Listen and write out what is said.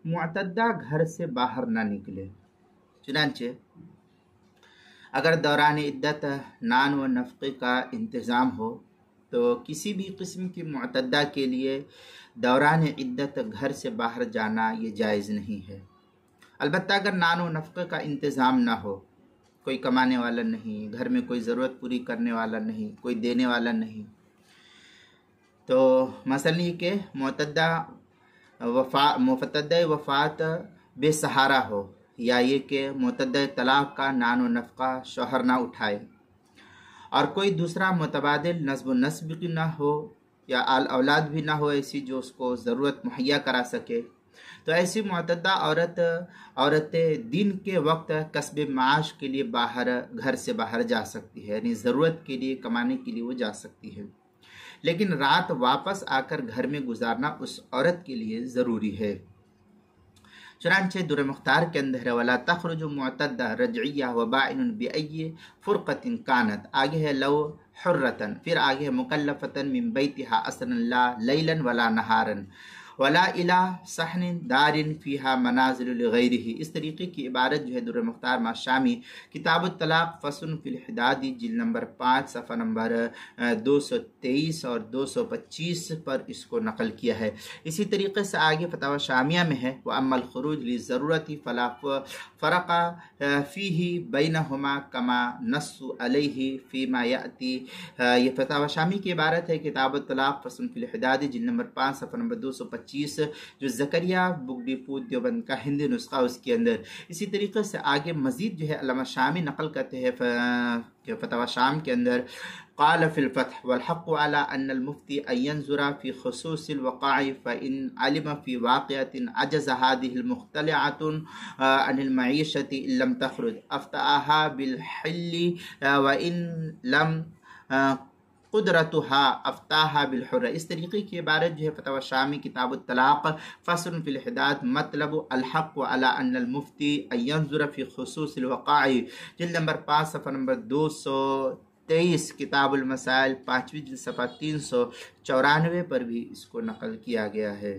معتدہ گھر سے باہر نہ نکلے۔ چنانچہ اگر دوران عدت نان و نفقے کا انتظام ہو تو کسی بھی قسم کی معتدہ کے لیے دوران عدت گھر سے باہر جانا یہ جائز نہیں ہے۔ البتہ اگر نان و نفقے کا انتظام نہ ہو، کوئی کمانے والا نہیں، گھر میں کوئی ضرورت پوری کرنے والا نہیں، کوئی دینے والا نہیں، تو مثلا یہ کہ معتدہ وفات بے سہارا ہو، یا یہ کہ معتدہ طلاق کا نان و نفقہ شوہر نہ اٹھائے، اور کوئی دوسرا متبادل نسب و نسب بھی نہ ہو یا اولاد بھی نہ ہو ایسی جو اس کو ضرورت مہیا کرا سکے، تو ایسی معتدہ عورت دن کے وقت کسب معاش کے لیے گھر سے باہر جا سکتی ہے، یعنی ضرورت کے لیے کمانے کے لیے وہ جا سکتی ہے، لیکن رات واپس آ کر گھر میں گزارنا اس عورت کے لیے ضروری ہے۔ چنانچہ در مختار کے اندر ہے وَلَا تَخْرُجُ مُعْتَدَّةً رَجْعِيَّةً وَبَائِنٌ بِأَيِّ فُرْقَةٍ كَانَتْ، آگے ہے لو حرتن، پھر آگے ہے مکلفتن من بیتها اصلا لا لیلا ولا نہارا ولا الى صحن دار فیہا منازل لغیرہ۔ اس طریقے کی عبارت جو ہے در مختار شامی کتاب الطلاق فصل فی الحداد جلد نمبر 5 صفحہ نمبر 223 اور 225 پر اس کو نقل کیا ہے۔ اسی طریقے سے آگے فتاوی شامیہ میں ہے وَأَمَّا الْخُرُوجُ لِلضَّرُورَةِ فَلَا فَرَقَ فِيهِ بَيْنَهُمَا كَمَا نَصُّ عَلَيْهِ فِيمَا يَأْتِي۔ یہ فتاوی شامی کی عبارت ہے کتاب الطلاق فصل فی الحداد جلد نمبر 5 صفحہ نمبر 225 جو زکریہ بک ڈپو دیوبند کا ہندی نسخہ اس کے اندر۔ اسی طریقے سے آگے مزید جو ہے علامہ شامی نقل کرتے ہیں کہ فتاوی شام کے اندر قال فی الفتح والحق على ان المفتی ان ينظر في خصوص الوقائع فإن علم في واقعة عجز هذه المختلعة عن المعيشة إن لم تخرج افتاها بالحل وإن لم قدرتها افتاها بالحر۔ اس طریقے کی عبارت جو ہے فتاوی شامی کتاب الطلاق فصل فی الحداد مطلب الحق على ان المفتی ان ينظر في خصوص الوقائع جلد نمبر 5 صفحہ نمبر 223 کتاب المسائل 5ویں جلد صفحہ 394 پر بھی اس کو نقل کیا گیا ہے۔